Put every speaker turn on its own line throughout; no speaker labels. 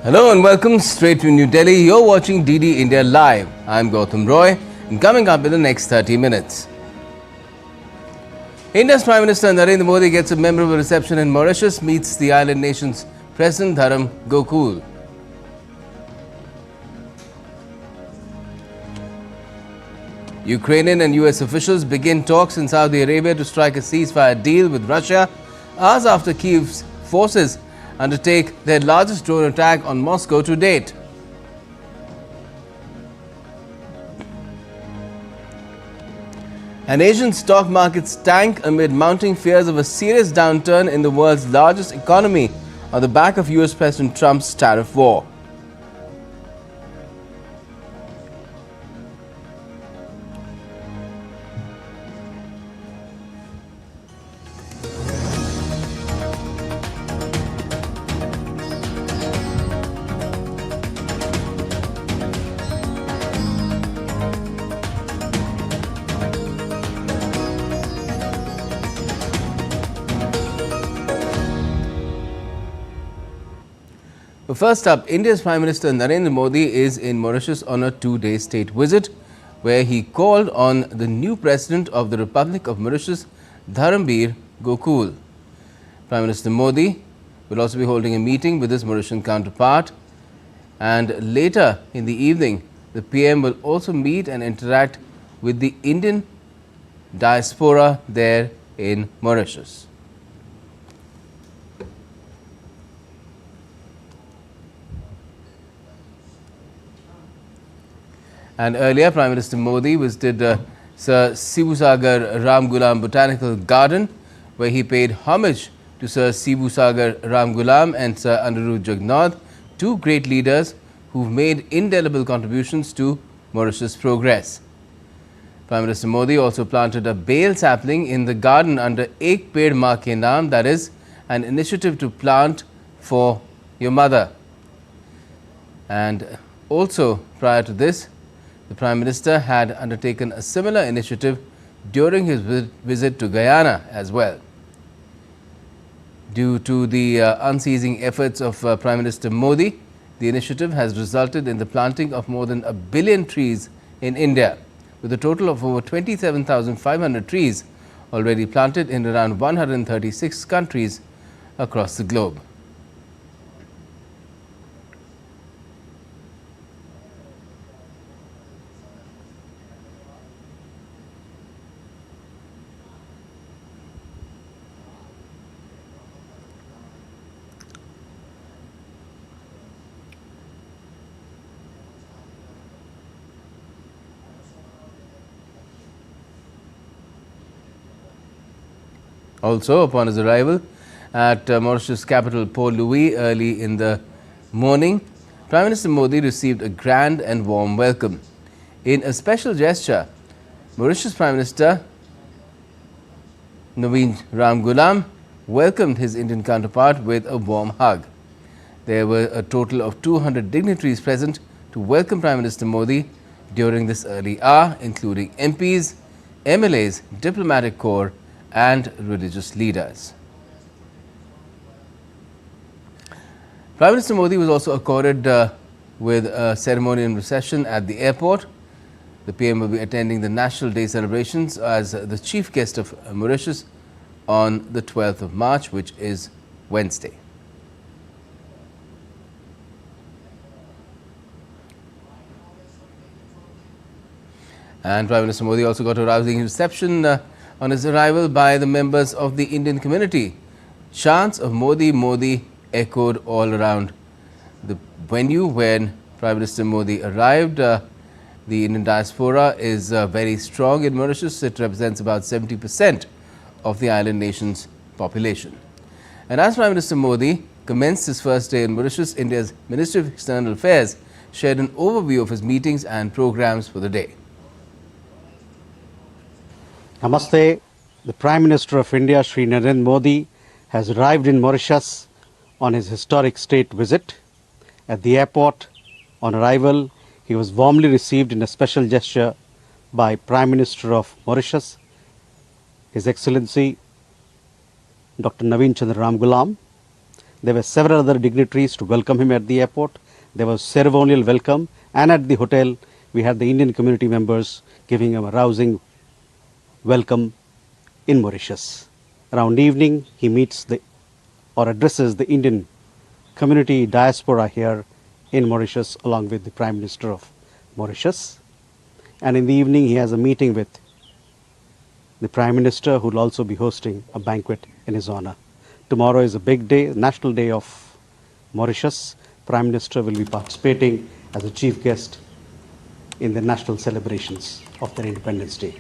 Hello and welcome straight to New Delhi. You're watching DD India Live. I'm Gautam Roy and coming up in the next 30 minutes. India's Prime Minister Narendra Modi gets a memorable reception in Mauritius, meets the island nation's President Dharam Gokul. Ukrainian and US officials begin talks in Saudi Arabia to strike a ceasefire deal with Russia hours after Kyiv's forces undertake their largest drone attack on Moscow to date. And Asian stock markets tank amid mounting fears of a serious downturn in the world's largest economy on the back of US President Trump's tariff war. But first up, India's Prime Minister Narendra Modi is in Mauritius on a two-day state visit, where he called on the new President of the Republic of Mauritius, Dharam Gokul. Prime Minister Modi will also be holding a meeting with his Mauritian counterpart, and later in the evening, the PM will also meet and interact with the Indian diaspora there in Mauritius. And earlier, Prime Minister Modi visited Sir Sibusagar Ramgulam Botanical Garden, where he paid homage to Sir Sibusagar Ramgulam and Sir Anirudh Jugnauth, two great leaders who've made indelible contributions to Mauritius' progress. Prime Minister Modi also planted a bale sapling in the garden under Ek Ped Maa Ke Naam, that is, an initiative to plant for your mother. And also, prior to this, the Prime Minister had undertaken a similar initiative during his visit to Guyana as well. Due to the unceasing efforts of Prime Minister Modi, the initiative has resulted in the planting of more than 1 billion trees in India, with a total of over 27,500 trees already planted in around 136 countries across the globe. Also, upon his arrival at Mauritius capital Port Louis early in the morning, Prime Minister Modi received a grand and warm welcome. In a special gesture, Mauritius Prime Minister Naveen Ramgoolam welcomed his Indian counterpart with a warm hug. There were a total of 200 dignitaries present to welcome Prime Minister Modi during this early hour, including MPs, MLAs, diplomatic corps, and religious leaders. Prime Minister Modi was also accorded with a ceremonial reception at the airport. The PM will be attending the National Day celebrations as the chief guest of Mauritius on the 12th of March, which is Wednesday. And Prime Minister Modi also got a rousing reception on his arrival by the members of the Indian community. Chants of Modi, Modi echoed all around the venue when Prime Minister Modi arrived. The Indian diaspora is very strong in Mauritius. It represents about 70% of the island nation's population. And as Prime Minister Modi commenced his first day in Mauritius, India's Ministry of External Affairs shared an overview of his meetings and programs for the day.
Namaste. The Prime Minister of India, Shri Narendra Modi, has arrived in Mauritius on his historic state visit. At the airport, on arrival, he was warmly received in a special gesture by Prime Minister of Mauritius, His Excellency Dr. Naveen Chandra Ramgoolam. There were several other dignitaries to welcome him at the airport. There was ceremonial welcome, and at the hotel we had the Indian community members giving him a rousing welcome in Mauritius. Around evening, he meets or addresses the Indian community diaspora here in Mauritius along with the Prime Minister of Mauritius. And in the evening, he has a meeting with the Prime Minister, who will also be hosting a banquet in his honor. Tomorrow is a big day, National Day of Mauritius. Prime Minister will be participating as a chief guest in the national celebrations of their Independence Day.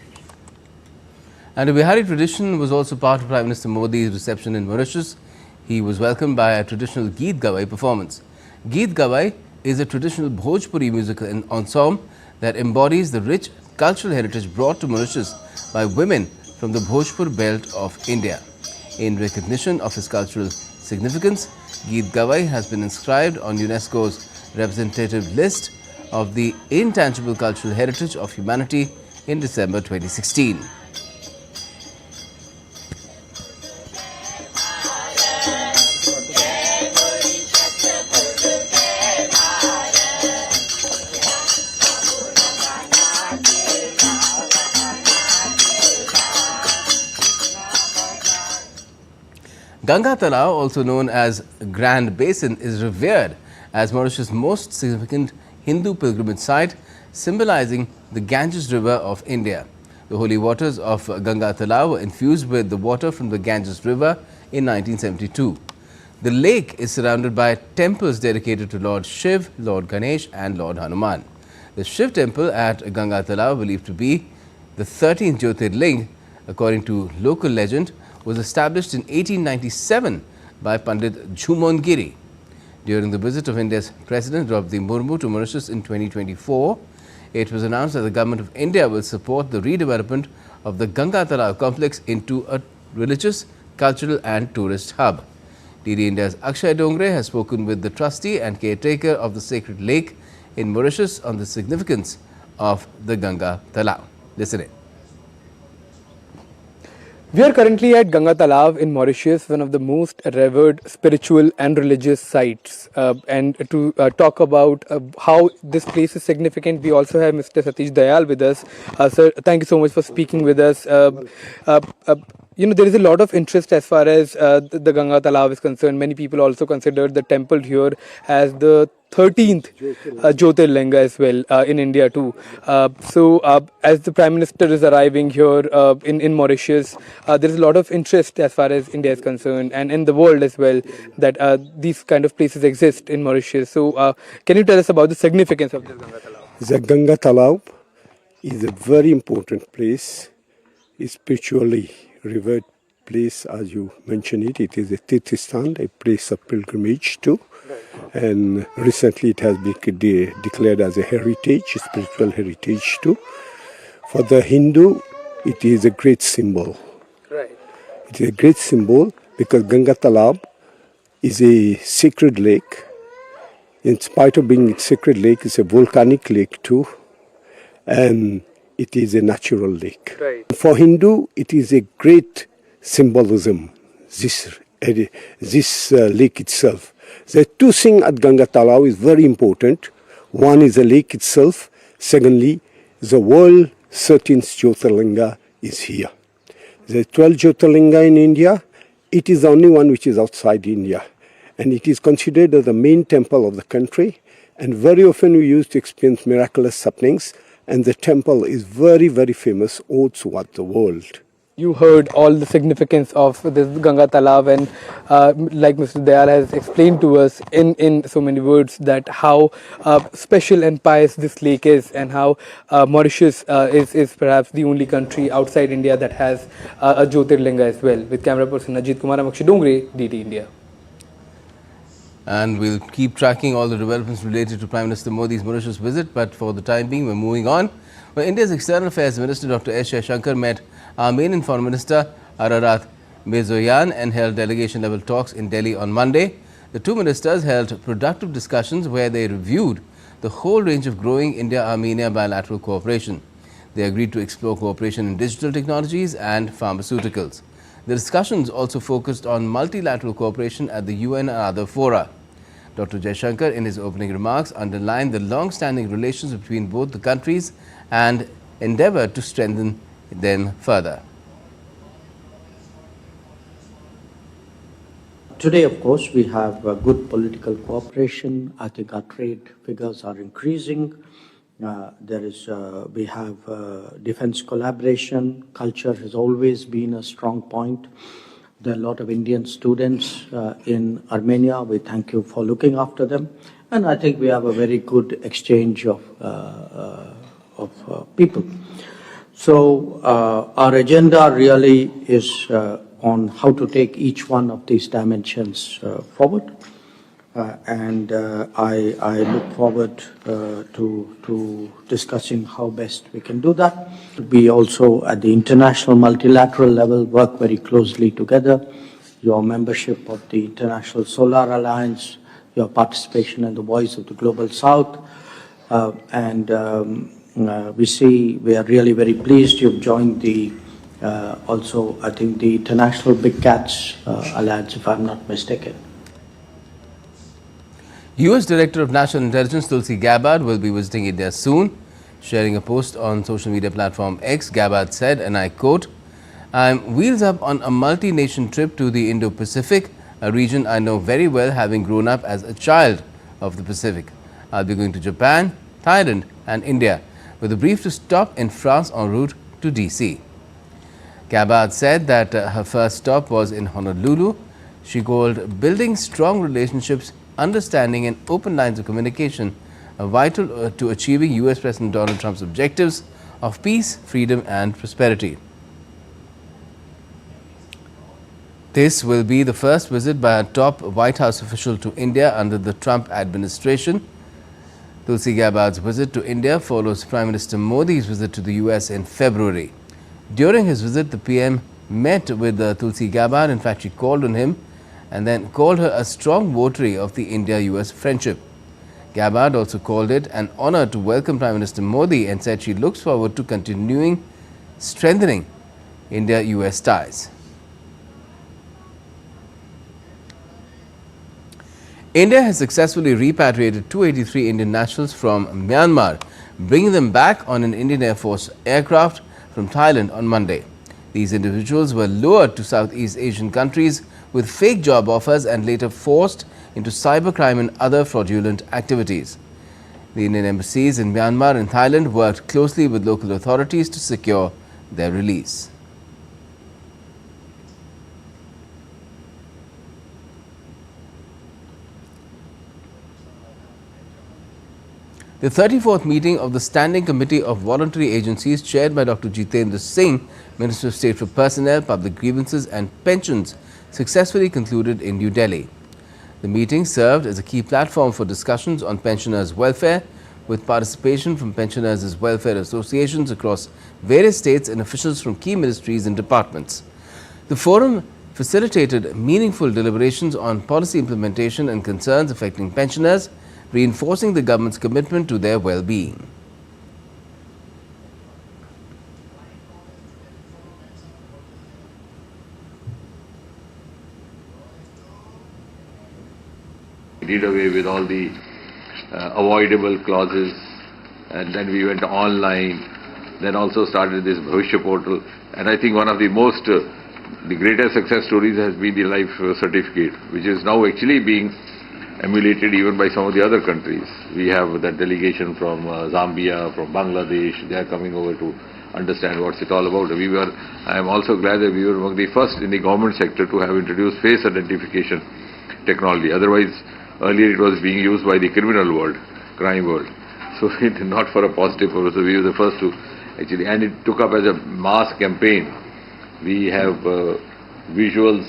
And a Bihari tradition was also part of Prime Minister Modi's reception in Mauritius. He was welcomed by a traditional Geet Gawai performance. Geet Gawai is a traditional Bhojpuri musical ensemble that embodies the rich cultural heritage brought to Mauritius by women from the Bhojpur belt of India. In recognition of his cultural significance, Geet Gawai has been inscribed on UNESCO's representative list of the intangible cultural heritage of humanity in December 2016. Ganga Talao, also known as Grand Basin, is revered as Mauritius' most significant Hindu pilgrimage site, symbolizing the Ganges River of India. The holy waters of Ganga Talao were infused with the water from the Ganges River in 1972. The lake is surrounded by temples dedicated to Lord Shiv, Lord Ganesh and Lord Hanuman. The Shiv temple at Ganga Talao, believed to be the 13th Jyotirling, according to local legend, was established in 1897 by Pandit Jhumon Giri. During the visit of India's President Draupadi Murmu to Mauritius in 2024, it was announced that the Government of India will support the redevelopment of the Ganga Talao complex into a religious, cultural and tourist hub. DD India's Akshay Dongre has spoken with the trustee and caretaker of the sacred lake in Mauritius on the significance of the Ganga Talao. Listen in.
We are currently at Ganga Talao in Mauritius, one of the most revered spiritual and religious sites. And to talk about how this place is significant, we also have Mr. Satish Dayal with us. Sir, thank you so much for speaking with us. There is a lot of interest as far as the Ganga Talao is concerned. Many people also consider the temple here as the 13th Jyotirlinga as well in India too. As the Prime Minister is arriving here in Mauritius, there is a lot of interest as far as India is concerned and in the world as well that these kind of places exist in Mauritius. So can you tell us about the significance of this Ganga Talao?
The Ganga Talao is a very important place, a spiritually revered place, as you mentioned it. It is a Tirthistan, a place of pilgrimage too. And recently it has been declared as a heritage, spiritual heritage too. For the Hindu, it is a great symbol.
Right.
It is a great symbol because Ganga Talao is a sacred lake. In spite of being a sacred lake, it's a volcanic lake too. And it is a natural lake.
Right.
For Hindu, it is a great symbolism, this lake itself. The two things at Ganga Talao is very important. One is the lake itself. Secondly, the world 13th Jyotirlinga is here. The 12th Jyotirlinga in India, it is the only one which is outside India. And it is considered as the main temple of the country. And very often we used to experience miraculous happenings. And the temple is very, very famous all throughout the world.
You heard all the significance of this Ganga Talao, and like Mr. Dayal has explained to us in so many words that how special and pious this lake is, and how Mauritius is perhaps the only country outside India that has a Jyotirlinga as well. With camera person Ajit Kumar, I'm Akshay Dongre, DT India.
And we'll keep tracking all the developments related to Prime Minister Modi's Mauritius visit, but for the time being, we're moving on. Well, India's External Affairs Minister Dr. S. Jaishankar met Armenian Foreign Minister Ararat Mirzoyan and held delegation-level talks in Delhi on Monday. The two ministers held productive discussions where they reviewed the whole range of growing India-Armenia bilateral cooperation. They agreed to explore cooperation in digital technologies and pharmaceuticals. The discussions also focused on multilateral cooperation at the UN and other fora. Dr. Jaishankar, in his opening remarks, underlined the long-standing relations between both the countries and endeavored to strengthen them further.
Today, of course, we have good political cooperation. I think our trade figures are increasing. We have defense collaboration. Culture has always been a strong point. There are a lot of Indian students in Armenia. We thank you for looking after them. And I think we have a very good exchange of people. So our agenda really is on how to take each one of these dimensions forward. I look forward to discussing how best we can do that. We also, at the international multilateral level, work very closely together. Your membership of the International Solar Alliance, your participation in the Voice of the Global South, we are really very pleased you've joined the also, I think, the International Big Cats Alliance, if I'm not mistaken.
U.S. Director of National Intelligence Tulsi Gabbard will be visiting India soon. Sharing a post on social media platform X, Gabbard said, and I quote, "I'm wheels up on a multi-nation trip to the Indo-Pacific, a region I know very well, having grown up as a child of the Pacific. I'll be going to Japan, Thailand and India, with a brief to stop in France en route to DC." Gabbard said that her first stop was in Honolulu. She called building strong relationships, understanding and open lines of communication vital to achieving U.S. President Donald Trump's objectives of peace, freedom and prosperity. This will be the first visit by a top White House official to India under the Trump administration. Tulsi Gabbard's visit to India follows Prime Minister Modi's visit to the U.S. in February. During his visit, the PM met with Tulsi Gabbard. In fact, she called on him and then called her a strong votary of the India-US friendship. Gabbard also called it an honor to welcome Prime Minister Modi and said she looks forward to continuing strengthening India-US ties. India has successfully repatriated 283 Indian nationals from Myanmar, bringing them back on an Indian Air Force aircraft from Thailand on Monday. These individuals were lured to Southeast Asian countries with fake job offers and later forced into cybercrime and other fraudulent activities. The Indian embassies in Myanmar and Thailand worked closely with local authorities to secure their release. The 34th meeting of the Standing Committee of Voluntary Agencies, chaired by Dr. Jitendra Singh, Minister of State for Personnel, Public Grievances and Pensions, successfully concluded in New Delhi. The meeting served as a key platform for discussions on pensioners' welfare, with participation from pensioners' welfare associations across various states and officials from key ministries and departments. The forum facilitated meaningful deliberations on policy implementation and concerns affecting pensioners, reinforcing the government's commitment to their well-being.
Did away with all the avoidable clauses, and then we went online, then also started this Bhavishya portal, and I think one of the the greatest success stories has been the life certificate, which is now actually being emulated even by some of the other countries. We have that delegation from Zambia, from Bangladesh. They are coming over to understand what's it all about. I am also glad that we were among the first in the government sector to have introduced face identification technology. Otherwise, earlier it was being used by the criminal world, crime world. So it not for a positive purpose. So we were the first to actually, and it took up as a mass campaign. We have visuals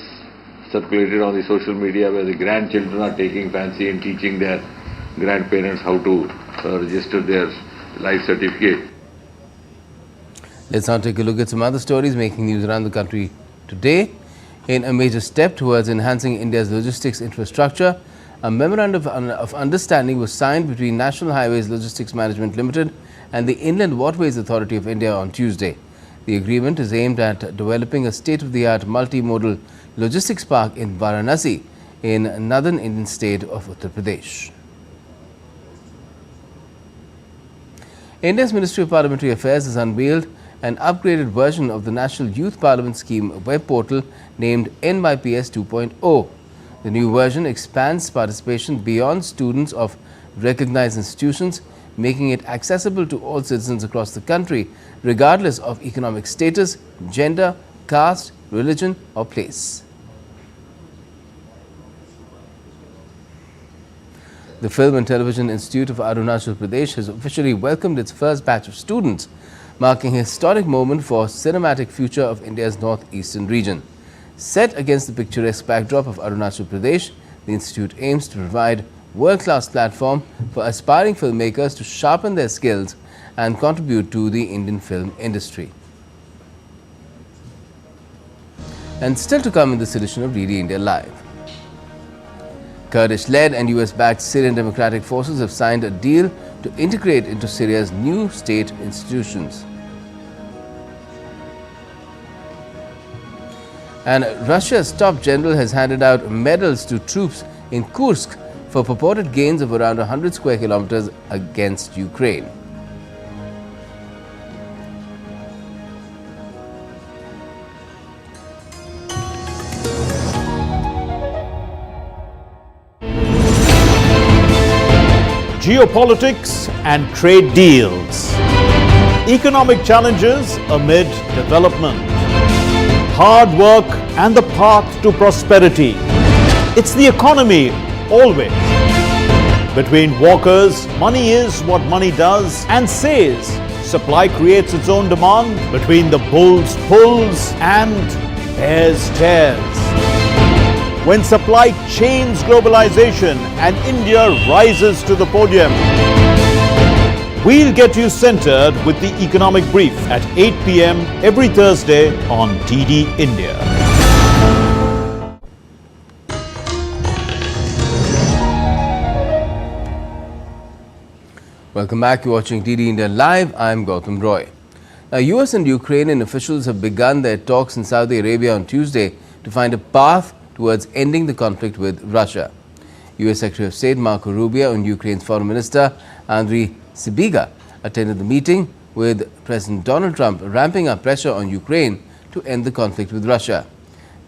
circulated on the social media where the grandchildren are taking fancy and teaching their grandparents how to register their life certificate.
Let's now take a look at some other stories making news around the country today. In a major step towards enhancing India's logistics infrastructure, a memorandum of understanding was signed between National Highways Logistics Management Limited and the Inland Waterways Authority of India on Tuesday. The agreement is aimed at developing a state-of-the-art multimodal logistics park in Varanasi, in northern Indian state of Uttar Pradesh. India's Ministry of Parliamentary Affairs has unveiled an upgraded version of the National Youth Parliament Scheme web portal named NYPS 2.0. The new version expands participation beyond students of recognized institutions, making it accessible to all citizens across the country, regardless of economic status, gender, caste, religion or place. The Film and Television Institute of Arunachal Pradesh has officially welcomed its first batch of students, marking a historic moment for cinematic future of India's northeastern region. Set against the picturesque backdrop of Arunachal Pradesh, the institute aims to provide world-class platform for aspiring filmmakers to sharpen their skills and contribute to the Indian film industry. And still to come in this edition of DD India Live. Kurdish-led and US-backed Syrian Democratic Forces have signed a deal to integrate into Syria's new state institutions. And Russia's top general has handed out medals to troops in Kursk for purported gains of around 100 square kilometers against Ukraine.
Geopolitics and trade deals. Economic challenges amid development. Hard work and the path to prosperity. It's the economy always. Between walkers, money is what money does and says. Supply creates its own demand. Between the bulls pulls and bears tears. When supply chains globalization and India rises to the podium. We'll get you centered with the economic brief at 8 p.m. every Thursday on DD India.
Welcome back. You're watching DD India Live. I'm Gautam Roy. Now, US and Ukrainian officials have begun their talks in Saudi Arabia on Tuesday to find a path towards ending the conflict with Russia. US Secretary of State Marco Rubio and Ukraine's Foreign Minister Andriy Sybiga attended the meeting, with President Donald Trump ramping up pressure on Ukraine to end the conflict with Russia.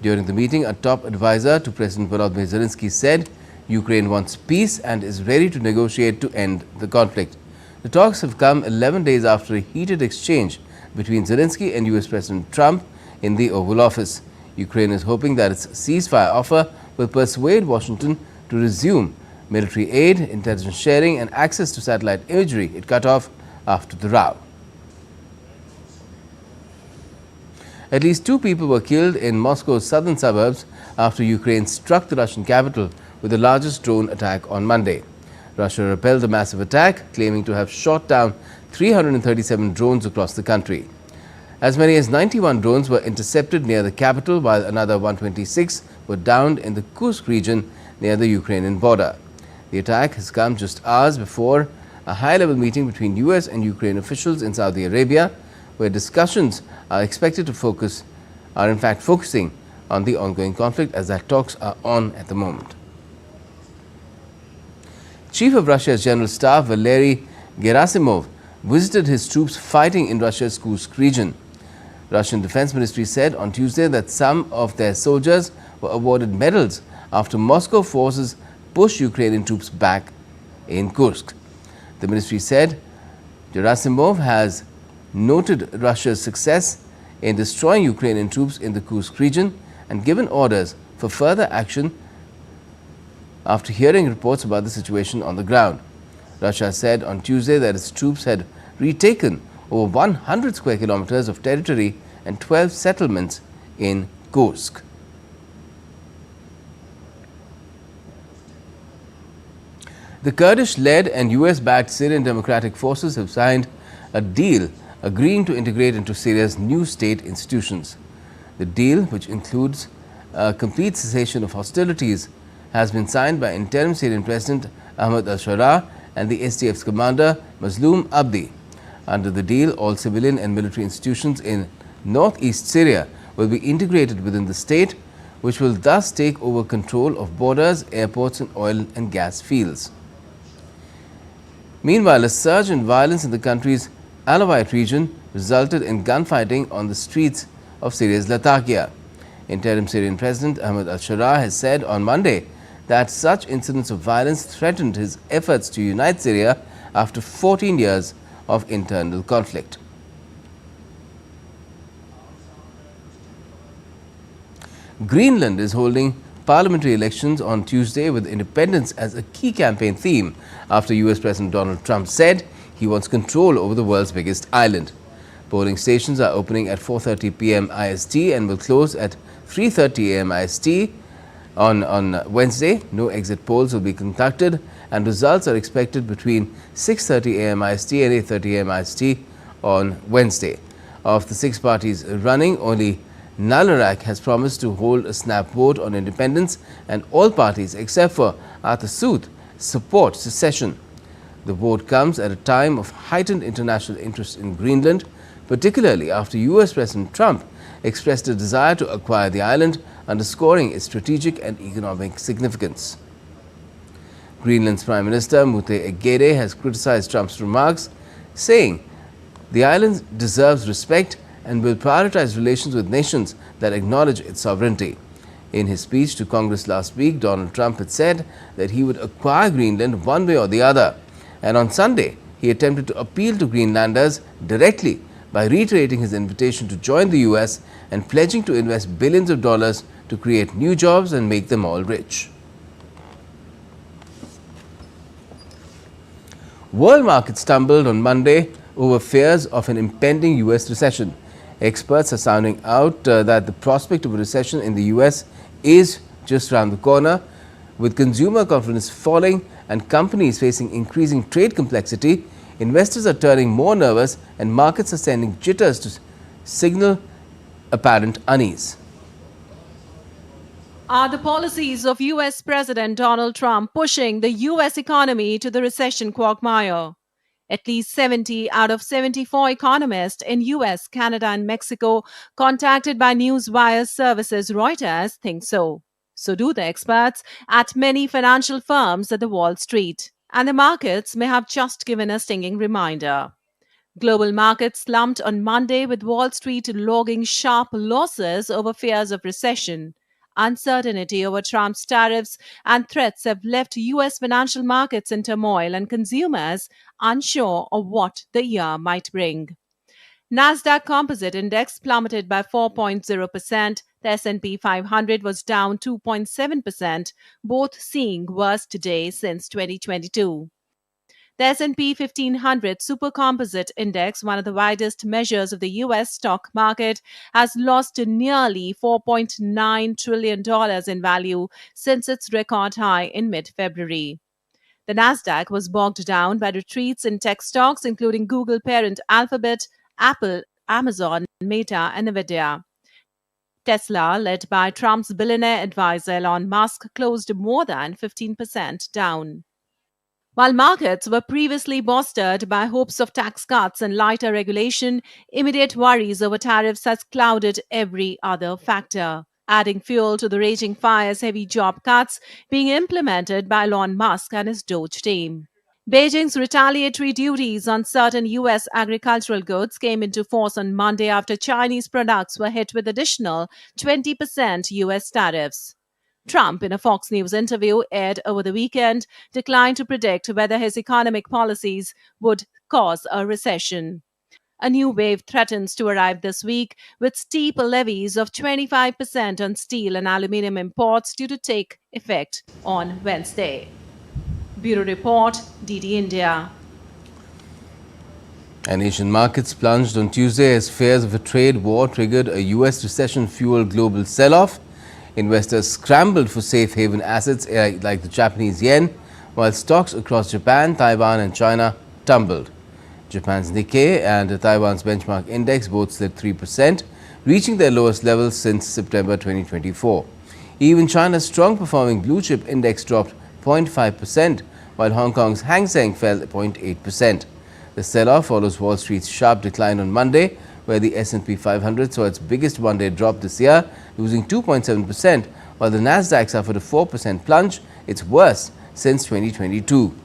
During the meeting, a top advisor to President Volodymyr Zelensky said Ukraine wants peace and is ready to negotiate to end the conflict. The talks have come 11 days after a heated exchange between Zelensky and US President Trump in the Oval Office. Ukraine is hoping that its ceasefire offer will persuade Washington to resume military aid, intelligence sharing and access to satellite imagery it cut off after the row. At least 2 people were killed in Moscow's southern suburbs after Ukraine struck the Russian capital with the largest drone attack on Monday. Russia repelled the massive attack, claiming to have shot down 337 drones across the country. As many as 91 drones were intercepted near the capital, while another 126 were downed in the Kursk region near the Ukrainian border. The attack has come just hours before a high-level meeting between US and Ukraine officials in Saudi Arabia, where discussions are expected to focusing on the ongoing conflict, as that talks are on at the moment. Chief of Russia's General Staff Valery Gerasimov visited his troops fighting in Russia's Kursk region. Russian Defense Ministry said on Tuesday that some of their soldiers were awarded medals after Moscow forces pushed Ukrainian troops back in Kursk. The ministry said Gerasimov has noted Russia's success in destroying Ukrainian troops in the Kursk region and given orders for further action after hearing reports about the situation on the ground. Russia said on Tuesday that its troops had retaken over 100 square kilometers of territory and 12 settlements in Kursk. The Kurdish-led and US-backed Syrian Democratic Forces have signed a deal agreeing to integrate into Syria's new state institutions. The deal, which includes a complete cessation of hostilities, has been signed by interim Syrian President Ahmed al-Sharaa and the SDF's commander Mazloum Abdi. Under the deal, all civilian and military institutions in northeast Syria will be integrated within the state, which will thus take over control of borders, airports and oil and gas fields. Meanwhile, a surge in violence in the country's Alawite region resulted in gunfighting on the streets of Syria's Latakia. Interim Syrian President Ahmed al-Sharaa has said on Monday that such incidents of violence threatened his efforts to unite Syria after 14 years of internal conflict. Greenland is holding parliamentary elections on Tuesday with independence as a key campaign theme after US President Donald Trump said he wants control over the world's biggest island. Polling stations are opening at 4:30 p.m. IST and will close at 3:30 a.m. IST on Wednesday. No exit polls will be conducted and results are expected between 6:30 a.m. IST and 8:30 a.m. IST on Wednesday. Of the 6 parties running, only Nalarak has promised to hold a snap vote on independence, and all parties except for Arthur Sooth support secession. The vote comes at a time of heightened international interest in Greenland, particularly after US President Trump expressed a desire to acquire the island, underscoring its strategic and economic significance. Greenland's Prime Minister Mute Egede has criticized Trump's remarks, saying the island deserves respect and will prioritize relations with nations that acknowledge its sovereignty. In his speech to Congress last week, Donald Trump had said that he would acquire Greenland one way or the other. And on Sunday, he attempted to appeal to Greenlanders directly by reiterating his invitation to join the US and pledging to invest billions of dollars to create new jobs and make them all rich. World markets stumbled on Monday over fears of an impending US recession. Experts are sounding out that the prospect of a recession in the US is just around the corner. With consumer confidence falling and companies facing increasing trade complexity, investors are turning more nervous and markets are sending jitters to signal apparent unease.
Are the policies of US President Donald Trump pushing the US economy to the recession quagmire? At least 70 out of 74 economists in US, Canada and Mexico contacted by Newswire services Reuters think so. So do the experts at many financial firms at the Wall Street. And the markets may have just given a stinging reminder. Global markets slumped on Monday with Wall Street logging sharp losses over fears of recession. Uncertainty over Trump's tariffs and threats have left US financial markets in turmoil and consumers unsure of what the year might bring. Nasdaq Composite Index plummeted by 4.0%. The S&P 500 was down 2.7%, both seeing worst today since 2022. The S&P 1500 Super Composite Index, one of the widest measures of the U.S. stock market, has lost nearly $4.9 trillion in value since its record high in mid-February. The Nasdaq was bogged down by retreats in tech stocks, including Google parent Alphabet, Apple, Amazon, Meta, and Nvidia. Tesla, led by Trump's billionaire advisor Elon Musk, closed more than 15% down. While markets were previously bolstered by hopes of tax cuts and lighter regulation, immediate worries over tariffs has clouded every other factor, adding fuel to the raging fire's heavy job cuts being implemented by Elon Musk and his Doge team. Beijing's retaliatory duties on certain U.S. agricultural goods came into force on Monday after Chinese products were hit with additional 20% U.S. tariffs. Trump, in a Fox News interview aired over the weekend, declined to predict whether his economic policies would cause a recession. A new wave threatens to arrive this week, with steep levies of 25% on steel and aluminium imports due to take effect on Wednesday. Bureau Report, DD India.
And Asian markets plunged on Tuesday as fears of a trade war triggered a US recession-fueled global sell-off. Investors scrambled for safe haven assets like the Japanese yen, while stocks across Japan, Taiwan and China tumbled. Japan's Nikkei and Taiwan's benchmark index both slid 3%, reaching their lowest levels since September 2024. Even China's strong-performing blue-chip index dropped 0.5%, while Hong Kong's Hang Seng fell 0.8%. The sell-off follows Wall Street's sharp decline on Monday, where the S&P 500 saw its biggest one-day drop this year, losing 2.7%, while the Nasdaq suffered a 4% plunge, its worst since 2022.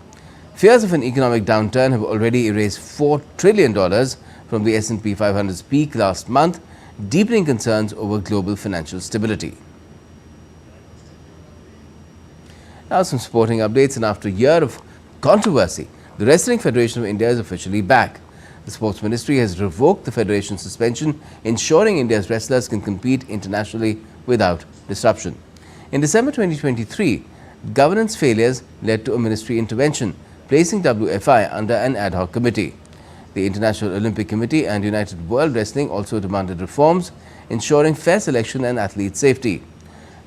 Fears of an economic downturn have already erased $4 trillion from the S&P 500's peak last month, deepening concerns over global financial stability. Now some sporting updates, and after a year of controversy, the Wrestling Federation of India is officially back. The Sports Ministry has revoked the Federation's suspension, ensuring India's wrestlers can compete internationally without disruption. In December 2023, governance failures led to a ministry intervention, placing WFI under an ad hoc committee. The International Olympic Committee and United World Wrestling also demanded reforms, ensuring fair selection and athlete safety.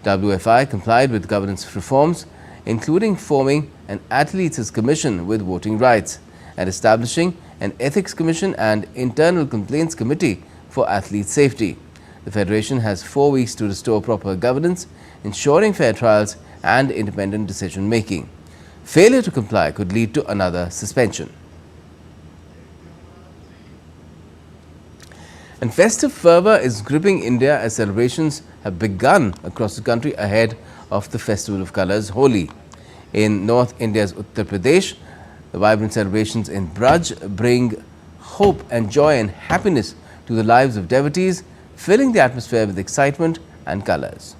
WFI complied with governance reforms, including forming an athletes' commission with voting rights and establishing an ethics commission and internal complaints committee for athlete safety. The Federation has 4 weeks to restore proper governance, ensuring fair trials and independent decision-making. Failure to comply could lead to another suspension. And festive fervour is gripping India as celebrations have begun across the country ahead of the Festival of Colours, Holi. In North India's Uttar Pradesh, the vibrant celebrations in Braj bring hope and joy and happiness to the lives of devotees, filling the atmosphere with excitement and colours.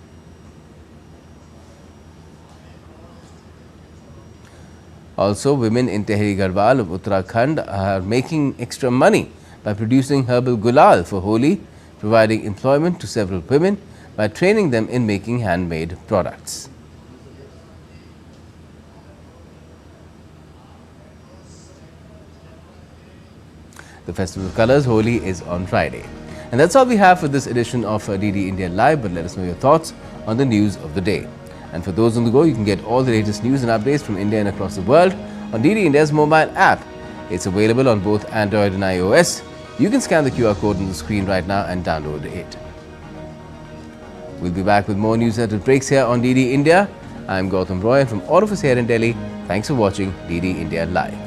Also, women in Tehri Garhwal of Uttarakhand are making extra money by producing herbal gulal for Holi, providing employment to several women by training them in making handmade products. The Festival of Colours, Holi, is on Friday. And that's all we have for this edition of DD India Live, but let us know your thoughts on the news of the day. And for those on the go, you can get all the latest news and updates from India and across the world on DD India's mobile app. It's available on both Android and iOS. You can scan the QR code on the screen right now and download it. We'll be back with more news at breaks here on DD India. I'm Gautam Roy, and from all of us here in Delhi, thanks for watching DD India Live.